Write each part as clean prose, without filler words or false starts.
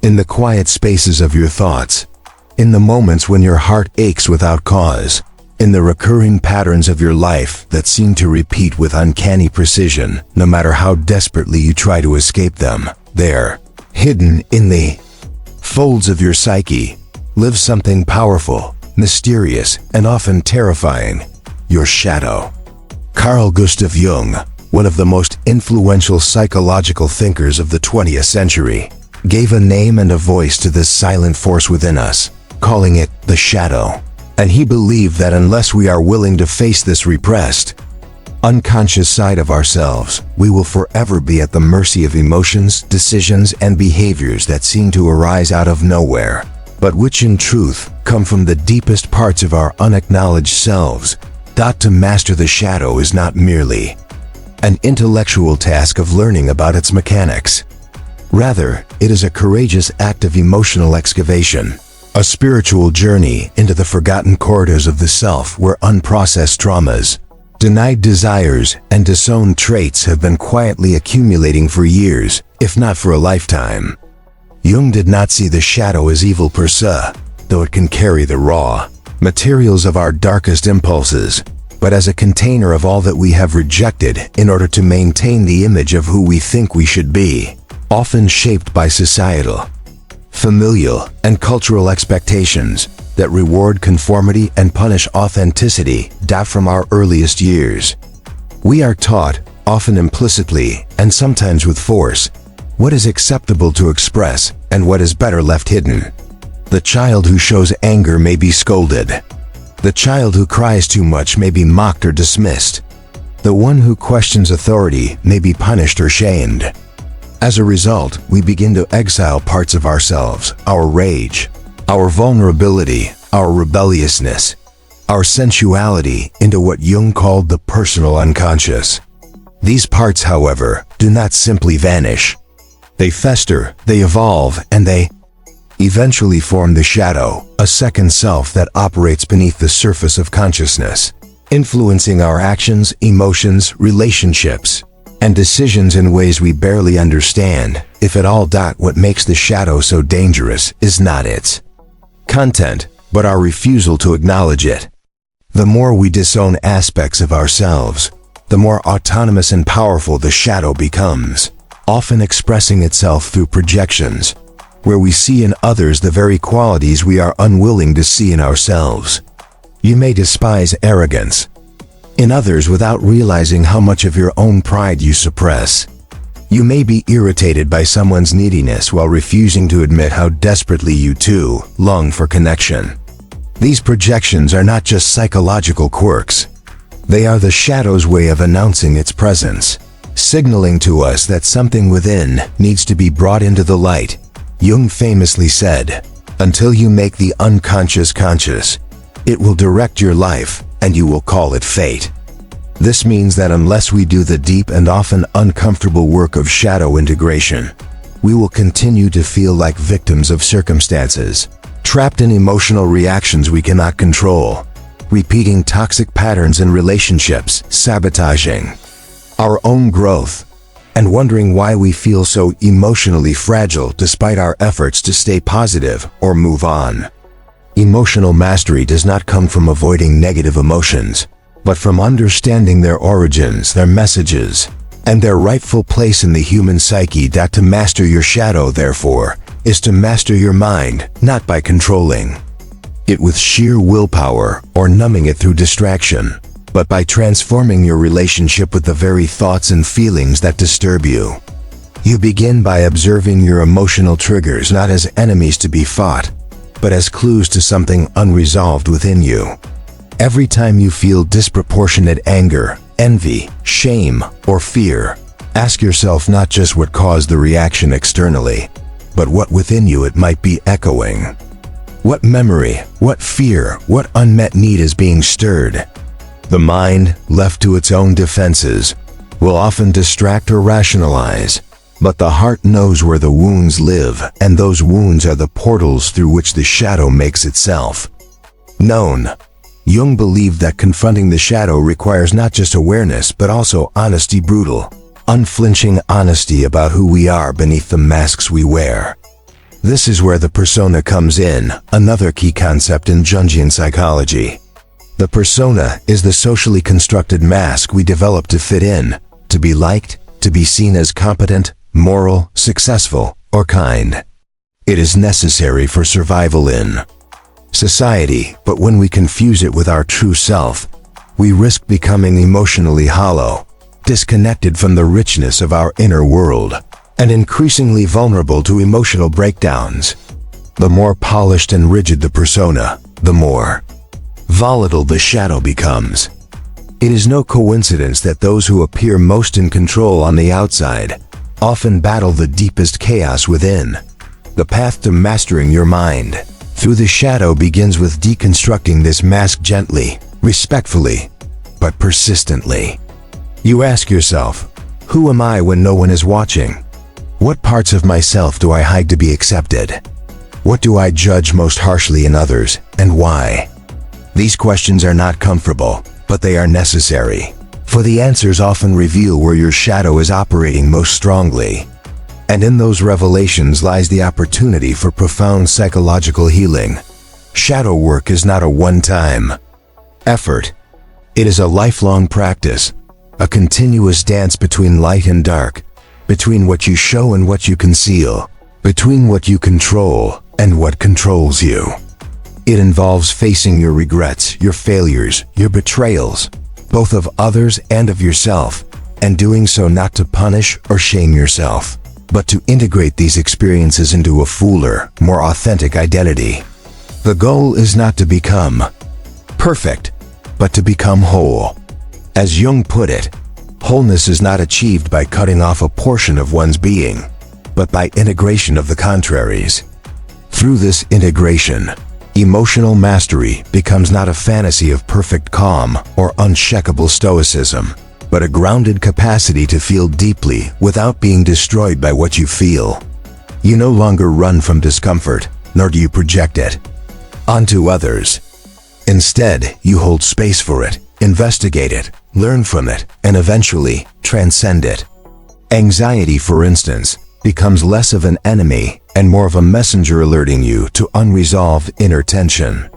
in the quiet spaces of your thoughts, in the moments when your heart aches without cause, in the recurring patterns of your life that seem to repeat with uncanny precision, no matter how desperately you try to escape them. There, hidden in the folds of your psyche, lives something powerful, mysterious, and often terrifying: your shadow. Carl Gustav Jung, one of the most influential psychological thinkers of the 20th century, gave a name and a voice to this silent force within us, calling it the shadow. And he believed that unless we are willing to face this repressed, unconscious side of ourselves, we will forever be at the mercy of emotions, decisions, and behaviors that seem to arise out of nowhere, but which in truth come from the deepest parts of our unacknowledged selves. To master the shadow is not merely an intellectual task of learning about its mechanics. Rather, it is a courageous act of emotional excavation, a spiritual journey into the forgotten corridors of the self where unprocessed traumas, denied desires, and disowned traits have been quietly accumulating for years, if not for a lifetime. Jung did not see the shadow as evil per se, though it can carry the raw materials of our darkest impulses, but as a container of all that we have rejected in order to maintain the image of who we think we should be, often shaped by societal, familial, and cultural expectations that reward conformity and punish authenticity. From our earliest years, we are taught, often implicitly and sometimes with force, what is acceptable to express and what is better left hidden. The child who shows anger may be scolded. The child who cries too much may be mocked or dismissed. The one who questions authority may be punished or shamed. As a result, we begin to exile parts of ourselves: our rage, our vulnerability, our rebelliousness, our sensuality, into what Jung called the personal unconscious. These parts, however, do not simply vanish. They fester, they evolve, and they eventually form the shadow, a second self that operates beneath the surface of consciousness, influencing our actions, emotions, relationships, and decisions in ways we barely understand, if at all. What makes the shadow so dangerous is not its content, but our refusal to acknowledge it. The more we disown aspects of ourselves, the more autonomous and powerful the shadow becomes, often expressing itself through projections, where we see in others the very qualities we are unwilling to see in ourselves. You may despise arrogance in others without realizing how much of your own pride you suppress. You may be irritated by someone's neediness while refusing to admit how desperately you too long for connection. These projections are not just psychological quirks. They are the shadow's way of announcing its presence, signaling to us that something within needs to be brought into the light. Jung famously said, "Until you make the unconscious conscious, it will direct your life, and you will call it fate." This means that unless we do the deep and often uncomfortable work of shadow integration, we will continue to feel like victims of circumstances, trapped in emotional reactions we cannot control, repeating toxic patterns in relationships, sabotaging our own growth, and wondering why we feel so emotionally fragile despite our efforts to stay positive or move on. Emotional mastery does not come from avoiding negative emotions, but from understanding their origins, their messages, and their rightful place in the human psyche. To master your shadow, therefore, is to master your mind, not by controlling it with sheer willpower or numbing it through distraction, but by transforming your relationship with the very thoughts and feelings that disturb you. You begin by observing your emotional triggers not as enemies to be fought, but as clues to something unresolved within you. Every time you feel disproportionate anger, envy, shame, or fear, ask yourself not just what caused the reaction externally, but what within you it might be echoing. What memory, what fear, what unmet need is being stirred? The mind, left to its own defenses, will often distract or rationalize, but the heart knows where the wounds live, and those wounds are the portals through which the shadow makes itself known. Jung believed that confronting the shadow requires not just awareness but also honesty, brutal, unflinching honesty about who we are beneath the masks we wear. This is where the persona comes in, another key concept in Jungian psychology. The persona is the socially constructed mask we develop to fit in, to be liked, to be seen as competent, moral, successful, or kind. It is necessary for survival in society, but when we confuse it with our true self, we risk becoming emotionally hollow, disconnected from the richness of our inner world, and increasingly vulnerable to emotional breakdowns. The more polished and rigid the persona, the more volatile the shadow becomes. It is no coincidence that those who appear most in control on the outside often battle the deepest chaos within. The path to mastering your mind through the shadow begins with deconstructing this mask gently, respectfully, but persistently. You ask yourself, who am I when no one is watching? What parts of myself do I hide to be accepted? What do I judge most harshly in others, and why? These questions are not comfortable, but they are necessary, for the answers often reveal where your shadow is operating most strongly. And in those revelations lies the opportunity for profound psychological healing. Shadow work is not a one-time effort. It is a lifelong practice, a continuous dance between light and dark, between what you show and what you conceal, between what you control and what controls you. It involves facing your regrets, your failures, your betrayals, both of others and of yourself, and doing so not to punish or shame yourself, but to integrate these experiences into a fuller, more authentic identity. The goal is not to become perfect, but to become whole. As Jung put it, wholeness is not achieved by cutting off a portion of one's being, but by integration of the contraries. Through this integration, emotional mastery becomes not a fantasy of perfect calm or unshakable stoicism, but a grounded capacity to feel deeply without being destroyed by what you feel. You no longer run from discomfort, nor do you project it onto others. Instead, you hold space for it, investigate it, learn from it, and eventually transcend it. Anxiety, for instance, becomes less of an enemy and more of a messenger alerting you to unresolved inner tension.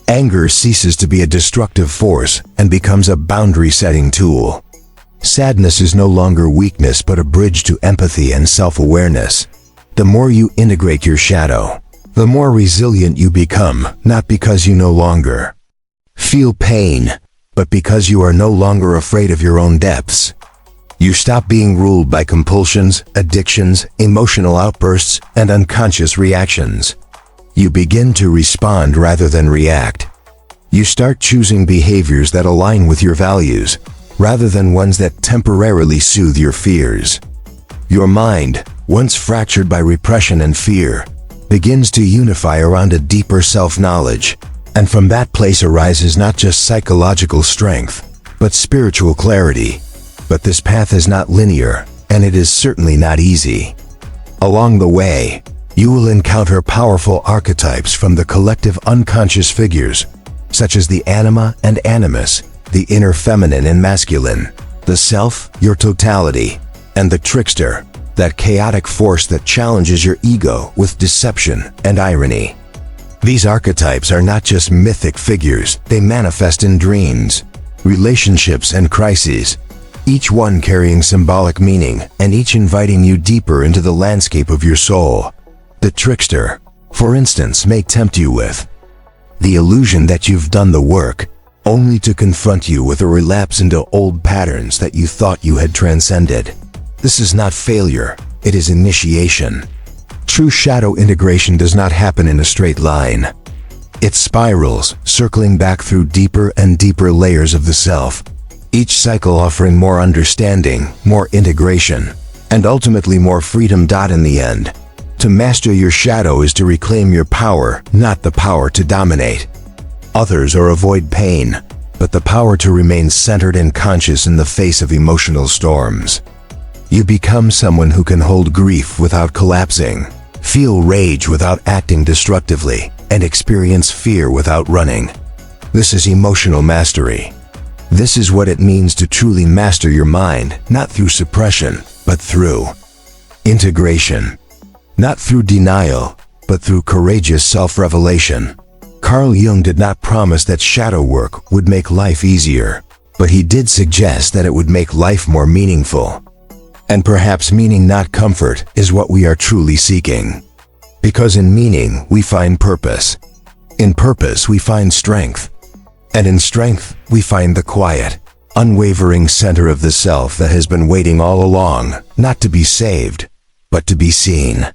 Anger ceases to be a destructive force and becomes a boundary-setting tool. Sadness is no longer weakness but a bridge to empathy and self-awareness. The more you integrate your shadow, the more resilient you become, not because you no longer feel pain, but because you are no longer afraid of your own depths. You stop being ruled by compulsions, addictions, emotional outbursts, and unconscious reactions. You begin to respond rather than react. You start choosing behaviors that align with your values, rather than ones that temporarily soothe your fears. Your mind, once fractured by repression and fear, begins to unify around a deeper self-knowledge, and from that place arises not just psychological strength, but spiritual clarity. But this path is not linear, and it is certainly not easy. Along the way, you will encounter powerful archetypes from the collective unconscious figures, such as the Anima and Animus, the inner feminine and masculine, the self, your totality, and the Trickster, that chaotic force that challenges your ego with deception and irony. These archetypes are not just mythic figures, they manifest in dreams, relationships, and crises, each one carrying symbolic meaning and each inviting you deeper into the landscape of your soul. The Trickster, for instance, may tempt you with the illusion that you've done the work, only to confront you with a relapse into old patterns that you thought you had transcended. This is not failure, it is initiation. True shadow integration does not happen in a straight line. It spirals, circling back through deeper and deeper layers of the self, each cycle offering more understanding, more integration, and ultimately more freedom. In the end, to master your shadow is to reclaim your power, not the power to dominate others or avoid pain, but the power to remain centered and conscious in the face of emotional storms. You become someone who can hold grief without collapsing, feel rage without acting destructively, and experience fear without running. This is emotional mastery. This is what it means to truly master your mind, not through suppression, but through integration. Not through denial, but through courageous self-revelation. Carl Jung did not promise that shadow work would make life easier, but he did suggest that it would make life more meaningful. And perhaps meaning, not comfort, is what we are truly seeking. Because in meaning, we find purpose. In purpose, we find strength. And in strength, we find the quiet, unwavering center of the self that has been waiting all along, not to be saved, but to be seen.